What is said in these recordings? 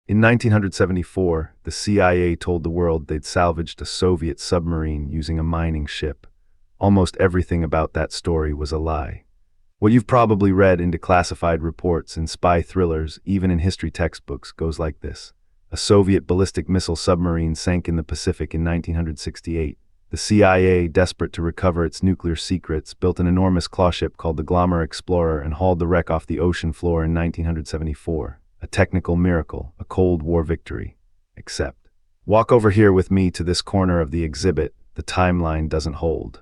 In 1974, the CIA told the world they'd salvaged a Soviet submarine using a mining ship. Almost everything about that story was a lie. What you've probably read in declassified reports, in spy thrillers, even in history textbooks, goes like this. A Soviet ballistic missile submarine sank in the Pacific in 1968. The CIA, desperate to recover its nuclear secrets, built an enormous clawship called the Glomar Explorer and hauled the wreck off the ocean floor in 1974. A technical miracle, a Cold War victory. Except, walk over here with me to this corner of the exhibit. The timeline doesn't hold.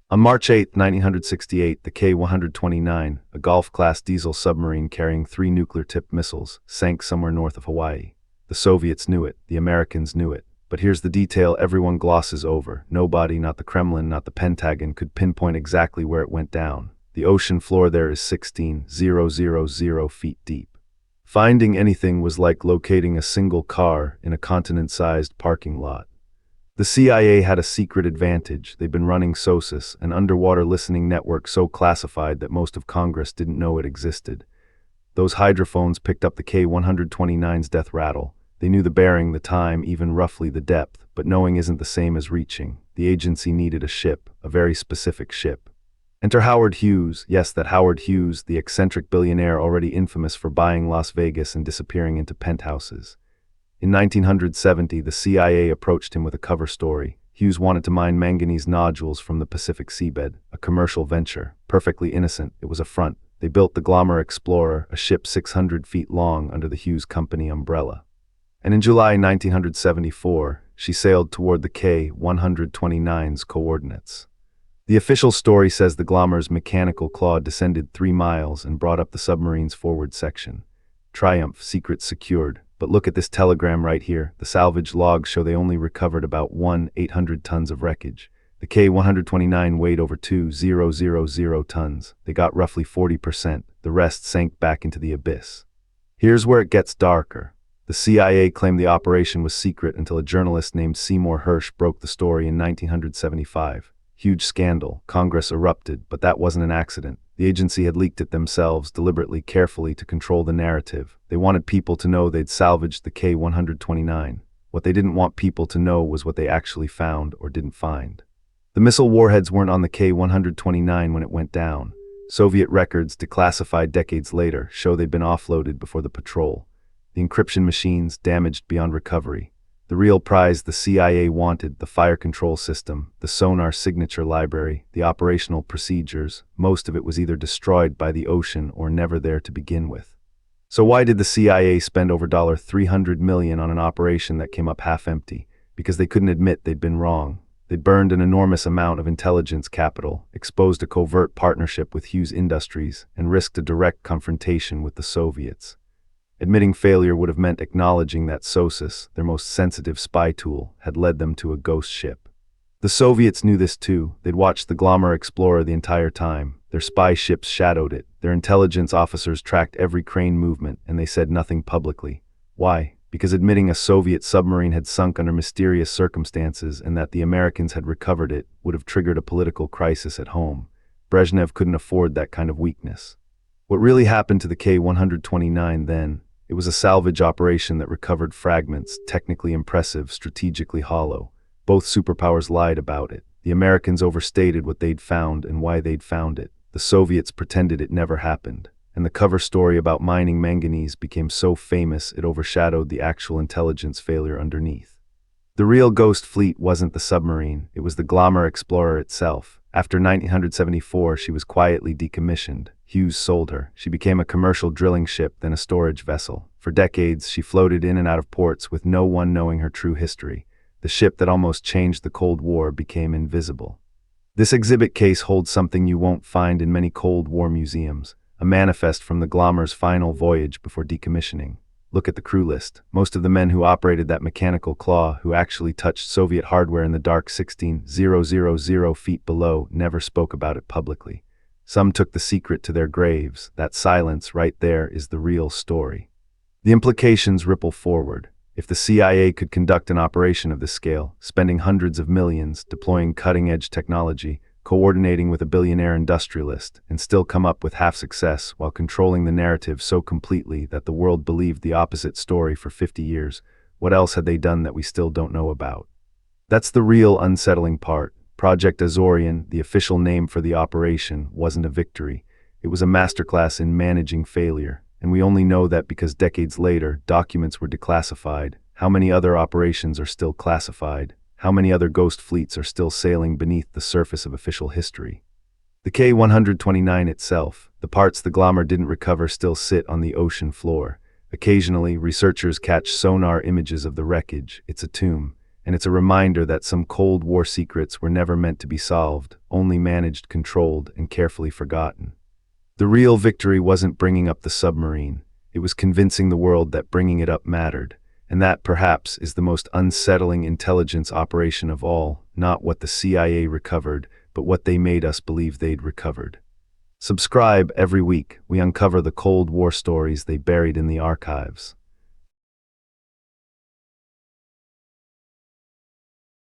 On March 8, 1968, the K-129, a Gulf-class diesel submarine carrying 3 nuclear-tipped missiles, sank somewhere north of Hawaii. The Soviets knew it, the Americans knew it. But here's the detail everyone glosses over. Nobody, not the Kremlin, not the Pentagon, could pinpoint exactly where it went down. The ocean floor there is 16,000 feet deep. Finding anything was like locating a single car in a continent-sized parking lot. The CIA had a secret advantage. They'd been running SOSUS, an underwater listening network so classified that most of Congress didn't know it existed. Those hydrophones picked up the K-129's death rattle. They knew the bearing, the time, even roughly the depth, but knowing isn't the same as reaching. The agency needed a ship, a very specific ship. Enter Howard Hughes. Yes, that Howard Hughes, the eccentric billionaire already infamous for buying Las Vegas and disappearing into penthouses. In 1970, the CIA approached him with a cover story. Hughes wanted to mine manganese nodules from the Pacific seabed, a commercial venture. Perfectly innocent, it was a front. They built the Glomar Explorer, a ship 600 feet long under the Hughes Company umbrella. And in July 1974, she sailed toward the K-129's coordinates. The official story says the Glomar's mechanical claw descended 3 miles and brought up the submarine's forward section. Triumph, secret secured. But look at this telegram right here. The salvage logs show they only recovered about 1,800 tons of wreckage. The K-129 weighed over 2,000 tons. They got roughly 40%. The rest sank back into the abyss. Here's where it gets darker. The CIA claimed the operation was secret until a journalist named Seymour Hersh broke the story in 1975. Huge scandal. Congress erupted, but that wasn't an accident. The agency had leaked it themselves, deliberately, carefully, to control the narrative. They wanted people to know they'd salvaged the K-129. What they didn't want people to know was what they actually found or didn't find. The missile warheads weren't on the K-129 when it went down. Soviet records, declassified decades later, show they'd been offloaded before the patrol. The encryption machines, damaged beyond recovery. The real prize the CIA wanted, the fire control system, the sonar signature library, the operational procedures, most of it was either destroyed by the ocean or never there to begin with. So why did the CIA spend over $300 million on an operation that came up half empty? Because they couldn't admit they'd been wrong. They'd burned an enormous amount of intelligence capital, exposed a covert partnership with Hughes Industries, and risked a direct confrontation with the Soviets. Admitting failure would have meant acknowledging that SOSUS, their most sensitive spy tool, had led them to a ghost ship. The Soviets knew this too. They'd watched the Glomar Explorer the entire time. Their spy ships shadowed it. Their intelligence officers tracked every crane movement, and they said nothing publicly. Why? Because admitting a Soviet submarine had sunk under mysterious circumstances and that the Americans had recovered it would have triggered a political crisis at home. Brezhnev couldn't afford that kind of weakness. What really happened to the K-129 then? It was a salvage operation that recovered fragments, technically impressive, strategically hollow. Both superpowers lied about it. The Americans overstated what they'd found and why they'd found it. The Soviets pretended it never happened. And the cover story about mining manganese became so famous it overshadowed the actual intelligence failure underneath. The real ghost fleet wasn't the submarine, it was the Glomar Explorer itself. After 1974, she was quietly decommissioned. Hughes sold her. She became a commercial drilling ship, then a storage vessel. For decades, she floated in and out of ports with no one knowing her true history. The ship that almost changed the Cold War became invisible. This exhibit case holds something you won't find in many Cold War museums, a manifest from the Glomar's final voyage before decommissioning. Look at the crew list. Most of the men who operated that mechanical claw, who actually touched Soviet hardware in the dark 16,000 feet below, never spoke about it publicly. Some took the secret to their graves. That silence right there is the real story. The implications ripple forward. If the CIA could conduct an operation of this scale, spending hundreds of millions, deploying cutting-edge technology, coordinating with a billionaire industrialist, and still come up with half success while controlling the narrative so completely that the world believed the opposite story for 50 years. What else had they done that we still don't know about? That's the real unsettling part. Project Azorian, the official name for the operation, wasn't a victory. It was a masterclass in managing failure, and we only know that because decades later, documents were declassified. How many other operations are still classified? How many other ghost fleets are still sailing beneath the surface of official history? The K-129 itself, the parts the Glomar didn't recover, still sit on the ocean floor. Occasionally, researchers catch sonar images of the wreckage. It's a tomb, and it's a reminder that some Cold War secrets were never meant to be solved, only managed, controlled, and carefully forgotten. The real victory wasn't bringing up the submarine. It was convincing the world that bringing it up mattered. And that, perhaps, is the most unsettling intelligence operation of all, not what the CIA recovered, but what they made us believe they'd recovered. Subscribe every week. We uncover the Cold War stories they buried in the archives.